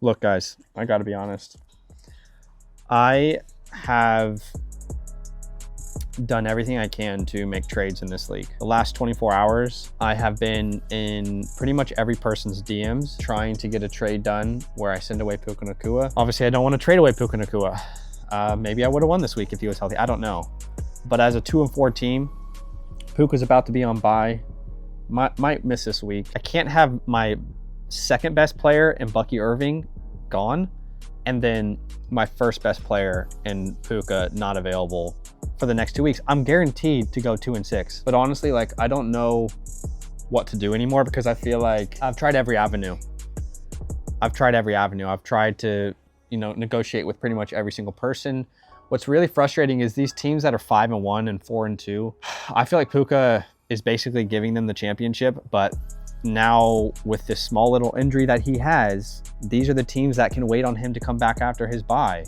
Look, guys, I got to be honest. I have done everything I can to make trades in this league. The last 24 hours, I have been in pretty much every person's DMs trying to get a trade done where I send away Puka Nacua. Obviously, I don't want to trade away Puka Nacua. Maybe I would have won this week if he was healthy. I don't know. But as a 2-4 team, Puka's about to be on bye. Might miss this week. I can't have my second best player in Bucky Irving gone, and then my first best player in Puka not available for the next 2 weeks. I'm guaranteed to go 2-6. But honestly, like, I don't know what to do anymore because I feel like I've tried every avenue. I've tried to, negotiate with pretty much every single person. What's really frustrating is these teams that are 5-1 and 4-2. I feel like Puka is basically giving them the championship, but now with this small little injury that he has, these are the teams that can wait on him to come back after his bye.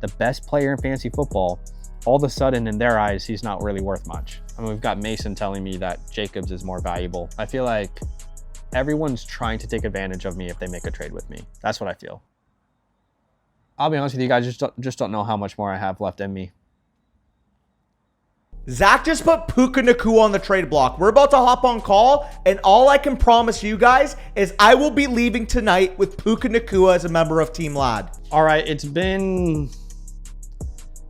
The best player in fantasy football, all of a sudden in their eyes, he's not really worth much. I mean, we've got Mason telling me that Jacobs is more valuable. I feel like everyone's trying to take advantage of me if they make a trade with me. That's what I feel. I'll be honest with you guys, just don't know how much more I have left in me. Zach just put Puka Nacua on the trade block. We're about to hop on call, and all I can promise you guys is I will be leaving tonight with Puka Nacua as a member of Team Lad. All right, it's been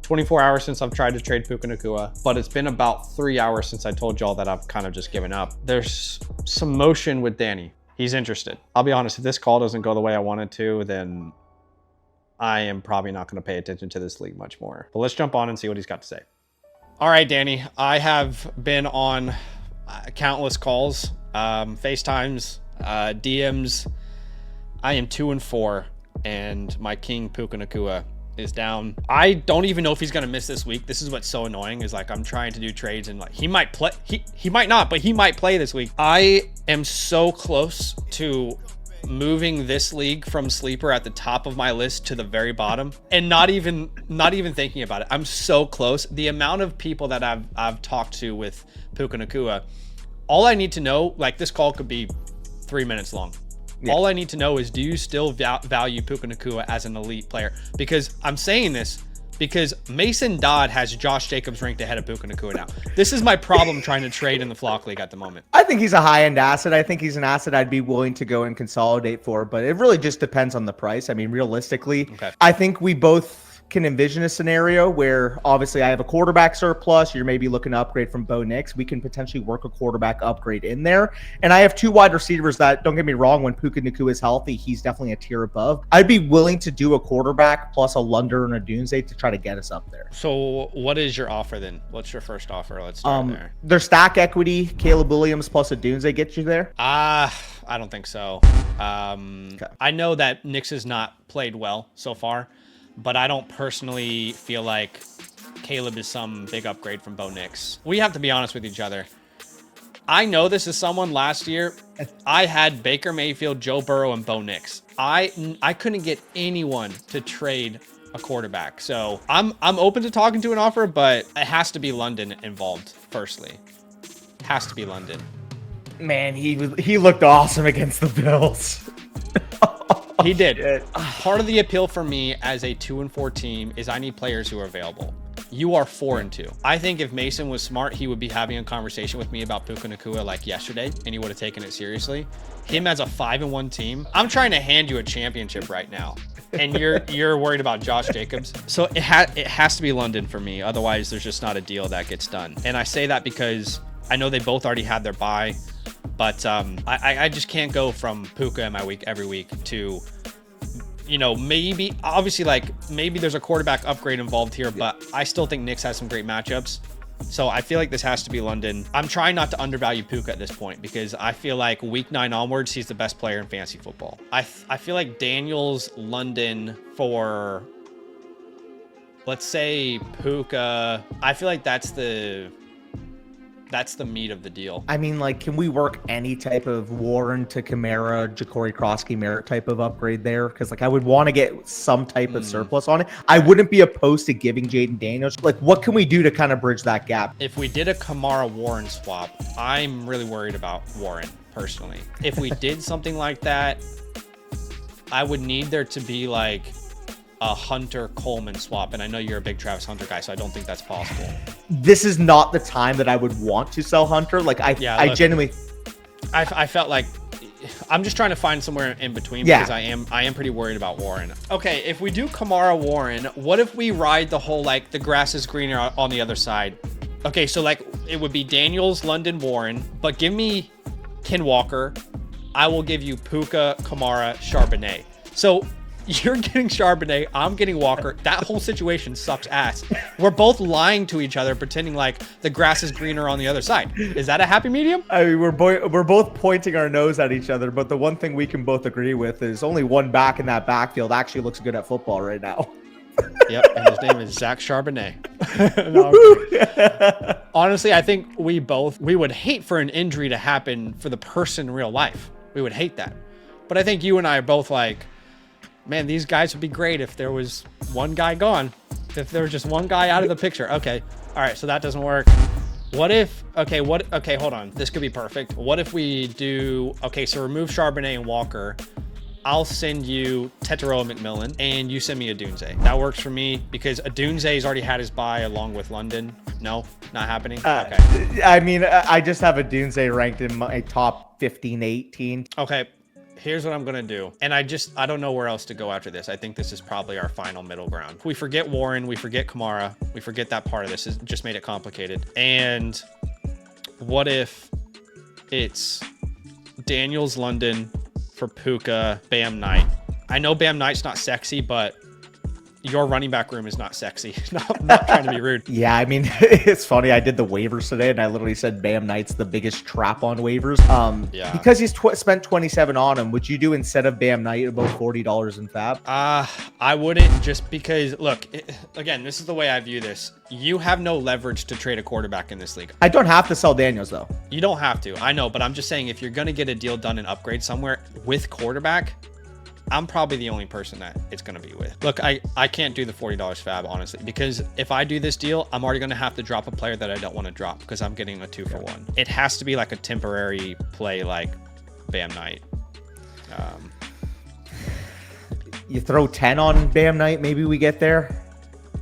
24 hours since I've tried to trade Puka Nacua, but it's been about 3 hours since I told y'all that I've kind of just given up. There's some motion with Danny. He's interested. I'll be honest, if this call doesn't go the way I want it to, then I am probably not going to pay attention to this league much more. But let's jump on and see what he's got to say. All right, Danny, I have been on countless calls, FaceTimes, DMs. I am 2-4, and my king Puka Nacua is down. I don't even know if he's going to miss this week. This is what's so annoying is like I'm trying to do trades and like he might play. He might not, but he might play this week. I am so close to moving this league from sleeper at the top of my list to the very bottom and not even thinking about it. I'm so close. The amount of people that I've talked to with Puka Nacua, all I need to know, like this call could be 3 minutes long. Yeah. All I need to know is, do you still value Puka Nacua as an elite player? Because I'm saying this because Mason Dodd has Josh Jacobs ranked ahead of Puka Nacua now. This is my problem trying to trade in the Flock League at the moment. I think he's a high-end asset. I think he's an asset I'd be willing to go and consolidate for, but it really just depends on the price. I mean, realistically, okay. I think we both can envision a scenario where obviously I have a quarterback surplus. You're maybe looking to upgrade from Bo Nix. We can potentially work a quarterback upgrade in there. And I have two wide receivers that, don't get me wrong, when Puka Nacua is healthy, he's definitely a tier above. I'd be willing to do a quarterback plus a Lunder and a Doomsday to try to get us up there. So what is your offer then? What's your first offer? Let's start there. Their stack equity, Caleb Williams plus a Doomsday get you there? I don't think so. Okay. I know that Nix has not played well so far, but I don't personally feel like Caleb is some big upgrade from Bo Nix. We have to be honest with each other. I know this is someone last year. I had Baker Mayfield, Joe Burrow, and Bo Nix. I couldn't get anyone to trade a quarterback. So I'm open to talking to an offer, but it has to be London involved, firstly. It has to be London. Man, he looked awesome against the Bills. He did. Part of the appeal for me as a 2-4 team is I need players who are available. You are 4-2. I think if Mason was smart, he would be having a conversation with me about Puka Nacua like yesterday, and he would have taken it seriously. Him as a 5-1 team, I'm trying to hand you a championship right now, and you're worried about Josh Jacobs. So it has to be London for me. Otherwise, there's just not a deal that gets done. And I say that because I know they both already had their bye. But I just can't go from Puka in my week every week to, maybe, obviously, like, maybe there's a quarterback upgrade involved here, but I still think Knicks has some great matchups. So I feel like this has to be London. I'm trying not to undervalue Puka at this point because I feel like week 9 onwards, he's the best player in fantasy football. I feel like Daniels, London for, let's say, Puka. I feel like that's the meat of the deal. I mean, like, can we work any type of Warren to Kamara, Ja'Cory Krosky Merritt type of upgrade there? Because, like, I would want to get some type of surplus on it. I wouldn't be opposed to giving Jaden Daniels. Like, what can we do to kind of bridge that gap? If we did a Kamara Warren swap, I'm really worried about Warren, personally. If we did something like that, I would need there to be like a Hunter Coleman swap. And I know you're a big Travis Hunter guy, so I don't think that's possible. This is not the time that I would want to sell Hunter. Like I genuinely, I felt like I'm just trying to find somewhere in between because I am pretty worried about Warren. Okay, if we do Kamara Warren, what if we ride the whole like the grass is greener on the other side? Okay, so like it would be Daniels, London, Warren, but give me Ken Walker. I will give you Puka, Kamara, Charbonnet. So you're getting Charbonnet, I'm getting Walker. That whole situation sucks ass. We're both lying to each other, pretending like the grass is greener on the other side. Is that a happy medium? I mean, we're both pointing our nose at each other, but the one thing we can both agree with is only one back in that backfield actually looks good at football right now. Yep, and his name is Zach Charbonnet. No, honestly, I think we would hate for an injury to happen for the person in real life. We would hate that. But I think you and I are both like, man, these guys would be great if there was one guy gone. If there was just one guy out of the picture. Okay. All right. So that doesn't work. What if, okay, hold on. This could be perfect. What if we do, okay, so remove Charbonnet and Walker. I'll send you Tetero and McMillan, and you send me a Dunze. That works for me because a Dunze's already had his bye along with London. No, not happening. Okay. I mean, I just have a Dunze ranked in my top 15, 18. Okay. Here's what I'm going to do. And I don't know where else to go after this. I think this is probably our final middle ground. We forget Warren. We forget Kamara. We forget that part of this. It just made it complicated. And what if it's Daniels, London for Puka, Bam Knight? I know Bam Knight's not sexy, but your running back room is not sexy. Not trying to be rude. Yeah, I mean, it's funny. I did the waivers today, and I literally said Bam Knight's the biggest trap on waivers. Yeah. Because he's spent 27 on him. Would you do instead of Bam Knight about $40 in fab? I wouldn't, just because look, again, this is the way I view this. You have no leverage to trade a quarterback in this league. I don't have to sell Daniels though. You don't have to. I know, but I'm just saying if you're gonna get a deal done and upgrade somewhere with quarterback, I'm probably the only person that it's going to be with. Look, I can't do the $40 fab, honestly, because if I do this deal, I'm already going to have to drop a player that I don't want to drop because I'm getting a 2-for-1. It has to be like a temporary play like Bam Knight. You throw 10 on Bam Knight, maybe we get there.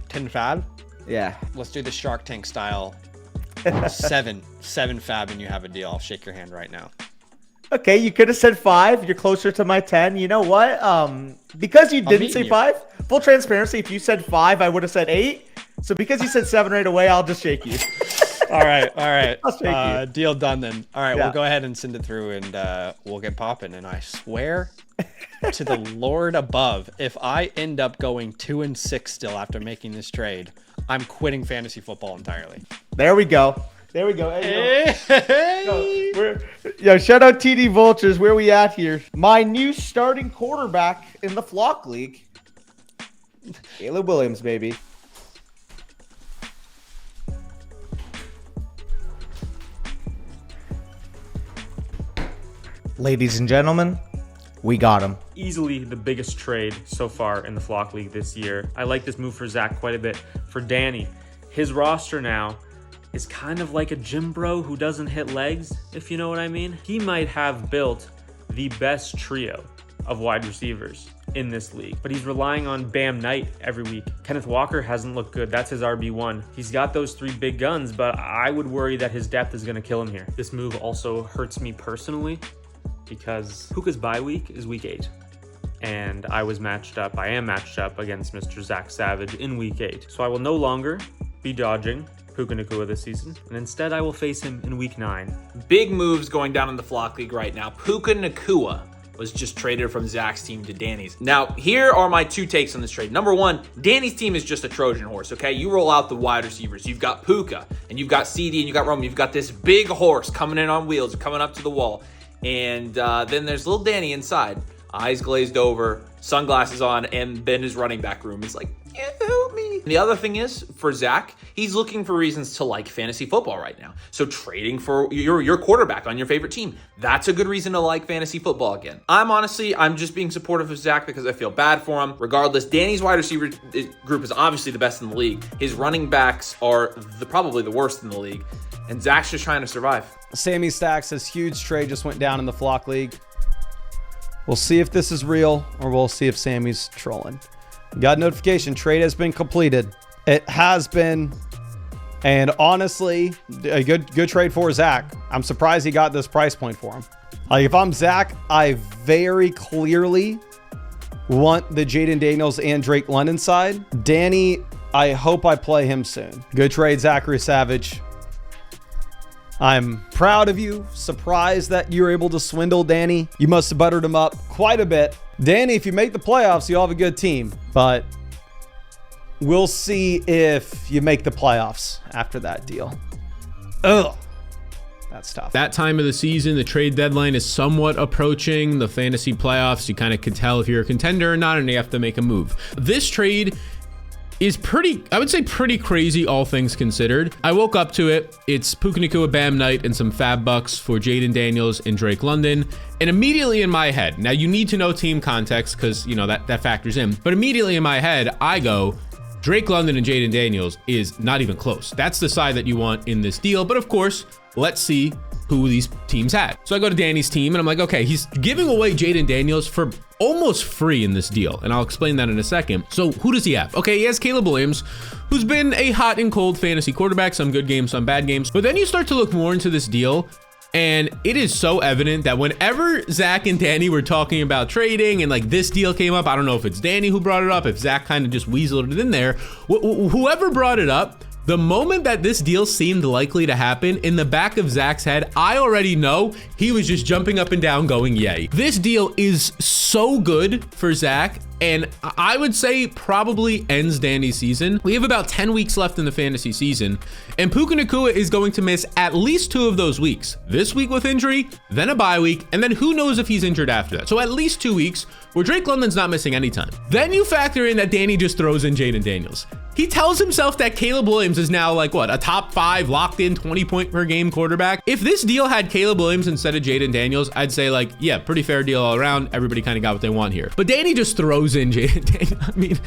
10 fab? Yeah. Let's do the Shark Tank style. 7 fab and you have a deal. I'll shake your hand right now. Okay, you could have said 5. You're closer to my 10. You know what? Because you didn't say 5, full transparency, if you said 5, I would have said 8. So because you said 7 right away, I'll just shake you. All right. I'll shake you. Deal done then. All right, We'll go ahead and send it through and we'll get popping. And I swear to the Lord above, if I end up going 2-6 still after making this trade, I'm quitting fantasy football entirely. There we go. Hey. Yo, shout out TD Vultures. Where we at here? My new starting quarterback in the Flock League, Caleb Williams, baby. Ladies and gentlemen, we got him. Easily the biggest trade so far in the Flock League this year. I like this move for Zach quite a bit. For Danny, his roster now is kind of like a gym bro who doesn't hit legs, if you know what I mean. He might have built the best trio of wide receivers in this league, but he's relying on Bam Knight every week. Kenneth Walker hasn't looked good. That's his RB1. He's got those 3 big guns, but I would worry that his depth is going to kill him here. This move also hurts me personally because Puka's bye week is week 8. And I am matched up against Mr. Zach Savage in week 8. So I will no longer be dodging Puka Nacua this season, and instead I will face him in week 9. Big moves going down in the Flock League right now. Puka Nacua was just traded from Zach's team to Danny's. Now, here are my 2 takes on this trade. Number 1, Danny's team is just a Trojan horse, okay? You roll out the wide receivers. You've got Puka, and you've got CD, and you've got Roman. You've got this big horse coming in on wheels, coming up to the wall. And then there's little Danny inside, eyes glazed over, sunglasses on, and then his running back room is like, help me. And the other thing is, for Zach, he's looking for reasons to like fantasy football right now. So trading for your quarterback on your favorite team, that's a good reason to like fantasy football again. I'm just being supportive of Zach because I feel bad for him. Regardless, Danny's wide receiver group is obviously the best in the league. His running backs are probably the worst in the league. And Zach's just trying to survive. Sammy Stacks says huge trade just went down in the Flock League. We'll see if this is real or we'll see if Sammy's trolling. Got a notification. Trade has been completed. It has been. And honestly, a good trade for Zach. I'm surprised he got this price point for him. Like, if I'm Zach, I very clearly want the Jaden Daniels and Drake London side. Danny, I hope I play him soon. Good trade, Zachary Savage. I'm proud of you. Surprised that you were able to swindle Danny. You must have buttered him up quite a bit. Danny, if you make the playoffs, you'll have a good team. But we'll see if you make the playoffs after that deal. Ugh. That's tough. That time of the season, the trade deadline is somewhat approaching. The fantasy playoffs, you kind of can tell if you're a contender or not, and you have to make a move. This trade is pretty, I would say pretty crazy, all things considered. I woke up to it. It's Puka Nacua, Bam Knight, and some fab bucks for Jaden Daniels and Drake London. And immediately in my head, now you need to know team context because, you know, that factors in. But immediately in my head, I go, Drake London and Jaden Daniels is not even close. That's the side that you want in this deal. But of course, let's see who these teams had. So I go to Danny's team and I'm like, okay, he's giving away Jaden Daniels for almost free in this deal. And I'll explain that in a second. So who does he have? Okay, he has Caleb Williams, who's been a hot and cold fantasy quarterback, some good games, some bad games. But then you start to look more into this deal, and it is so evident that whenever Zach and Danny were talking about trading and like this deal came up, I don't know if it's Danny who brought it up, if Zach kind of just weaseled it in there, whoever brought it up, the moment that this deal seemed likely to happen, in the back of Zach's head, I already know he was just jumping up and down going, yay. This deal is so good for Zach, and I would say probably ends Danny's season. We have about 10 weeks left in the fantasy season, and Puka Nacua is going to miss at least 2 of those weeks. This week with injury, then a bye week, and then who knows if he's injured after that. So at least 2 weeks where Drake London's not missing any time. Then you factor in that Danny just throws in Jaden Daniels. He tells himself that Caleb Williams is now like what, a top 5 locked in 20 point per game quarterback. If this deal had Caleb Williams instead of Jaden Daniels, I'd say like, yeah, pretty fair deal all around. Everybody kind of got what they want here. But Danny just throws in Jaden Daniels. I mean,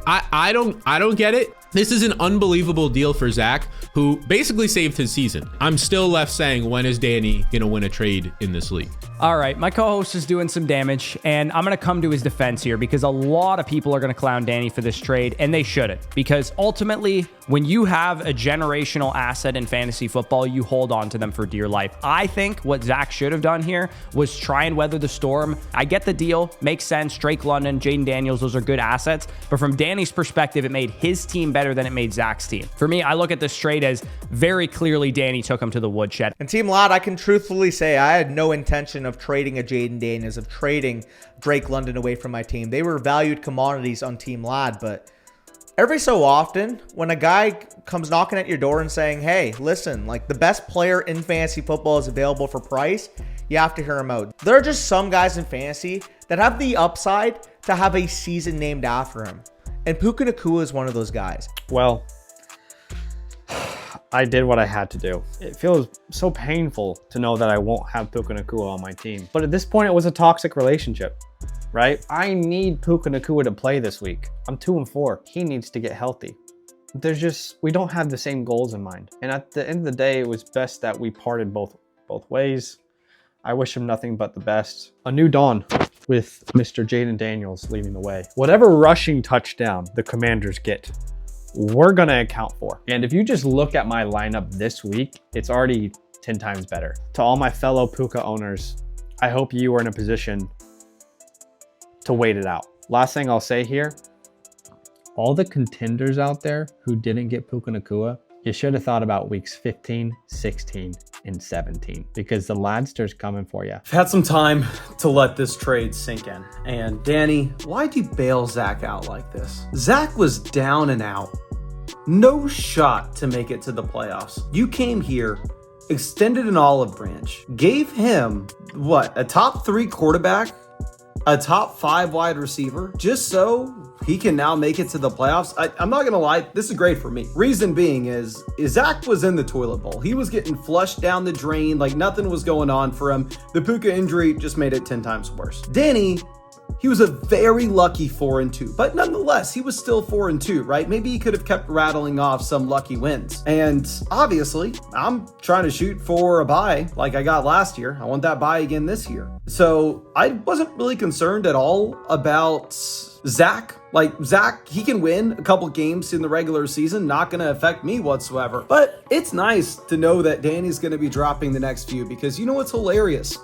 I don't get it. This is an unbelievable deal for Zach, who basically saved his season. I'm still left saying, when is Danny gonna win a trade in this league? All right, my co-host is doing some damage, and I'm going to come to his defense here because a lot of people are going to clown Danny for this trade, and they shouldn't, because ultimately, when you have a generational asset in fantasy football, you hold on to them for dear life. I think what Zach should have done here was try and weather the storm. I get the deal, makes sense. Drake London, Jaden Daniels, those are good assets, but from Danny's perspective, it made his team better than it made Zach's team. For me, I look at this trade as very clearly Danny took him to the woodshed. And Team Lad, I can truthfully say I had no intention of trading a Jaden Daniels, of trading Drake London away from my team. They were valued commodities on Team Lad, but every so often when a guy comes knocking at your door and saying, hey, listen, like the best player in fantasy football is available for price, you have to hear him out. There are just some guys in fantasy that have the upside to have a season named after him. And Puka Nacua is one of those guys. Well, I did what I had to do. It feels so painful to know that I won't have Puka Nacua on my team. But at this point, it was a toxic relationship, right? I need Puka Nacua to play this week. I'm 2-4. He needs to get healthy. We don't have the same goals in mind. And at the end of the day, it was best that we parted both ways. I wish him nothing but the best. A new dawn with Mr. Jaden Daniels leading the way. Whatever rushing touchdown the Commanders get, we're going to account for. And if you just look at my lineup this week, it's already 10 times better. To all my fellow Puka owners, I hope you are in a position to wait it out. Last thing I'll say here, all the contenders out there who didn't get Puka Nacua, you should have thought about weeks 15, 16, and 17 because the Ladster's coming for you. I've had some time to let this trade sink in. And Danny, why'd you bail Zach out like this? Zach was down and out. No shot to make it to the playoffs. You came here, extended an olive branch, gave him, a top 3 quarterback, a top 5 wide receiver, just so he can now make it to the playoffs. I'm not gonna lie, this is great for me. Reason being is Zach was in the toilet bowl. He was getting flushed down the drain, like nothing was going on for him. The Puka injury just made it 10 times worse. Danny He was a very lucky 4-2, but nonetheless, he was still 4-2, right? Maybe he could have kept rattling off some lucky wins. And obviously, I'm trying to shoot for a bye like I got last year. I want that bye again this year. So I wasn't really concerned at all about Zach. Like, Zach, he can win a couple games in the regular season, not going to affect me whatsoever. But it's nice to know that Danny's going to be dropping the next few, because you know what's hilarious?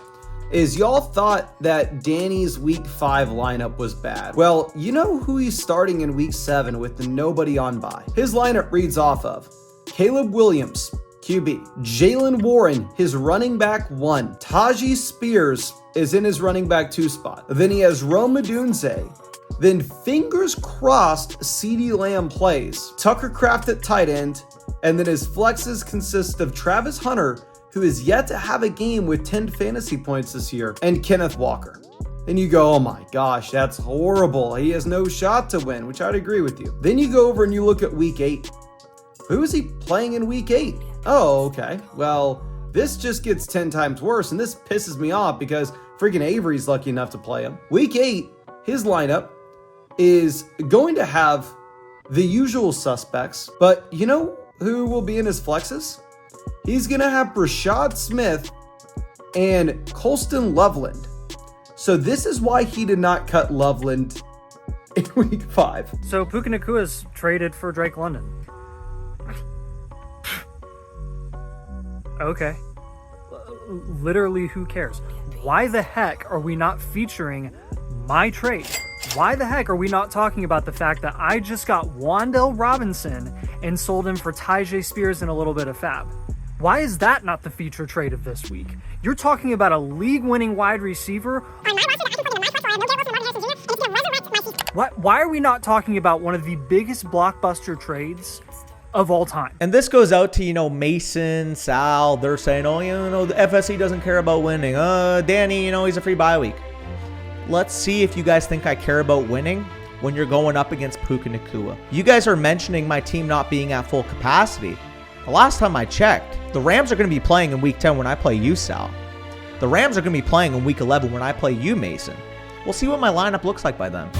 Is y'all thought that Danny's week 5 lineup was bad. Well, you know who he's starting in week 7 with the nobody on bye. His lineup reads off of Caleb Williams, QB, Jalen Warren, his running back 1, Tajee Spears is in his running back 2 spot. Then he has Rome Odunze. Then fingers crossed CeeDee Lamb plays, Tucker Kraft at tight end, and then his flexes consist of Travis Hunter, who is yet to have a game with 10 fantasy points this year, and Kenneth Walker. Then you go, oh my gosh, that's horrible. He has no shot to win, which I'd agree with you. Then you go over and you look at week 8. Who is he playing in week 8? Oh, okay. Well, this just gets 10 times worse, and this pisses me off because freaking Avery's lucky enough to play him. Week 8, his lineup is going to have the usual suspects, but you know who will be in his flexes? He's going to have Brashad Smith and Colston Loveland. So this is why he did not cut Loveland in week 5. So Puka Nacua's traded for Drake London. Okay. Literally, who cares? Why the heck are we not featuring my trade? Why the heck are we not talking about the fact that I just got Wan'Dale Robinson and sold him for Tajee Spears and a little bit of fab? Why is that not the feature trade of this week? You're talking about a league-winning wide receiver. Why are we not talking about one of the biggest blockbuster trades of all time? And this goes out to, Mason, Sal. They're saying, the FSC doesn't care about winning. Danny, he's a free bye week. Let's see if you guys think I care about winning when you're going up against Puka Nacua. You guys are mentioning my team not being at full capacity. The last time I checked, the Rams are going to be playing in week 10 when I play you, Sal. The Rams are going to be playing in week 11 when I play you, Mason. We'll see what my lineup looks like by then.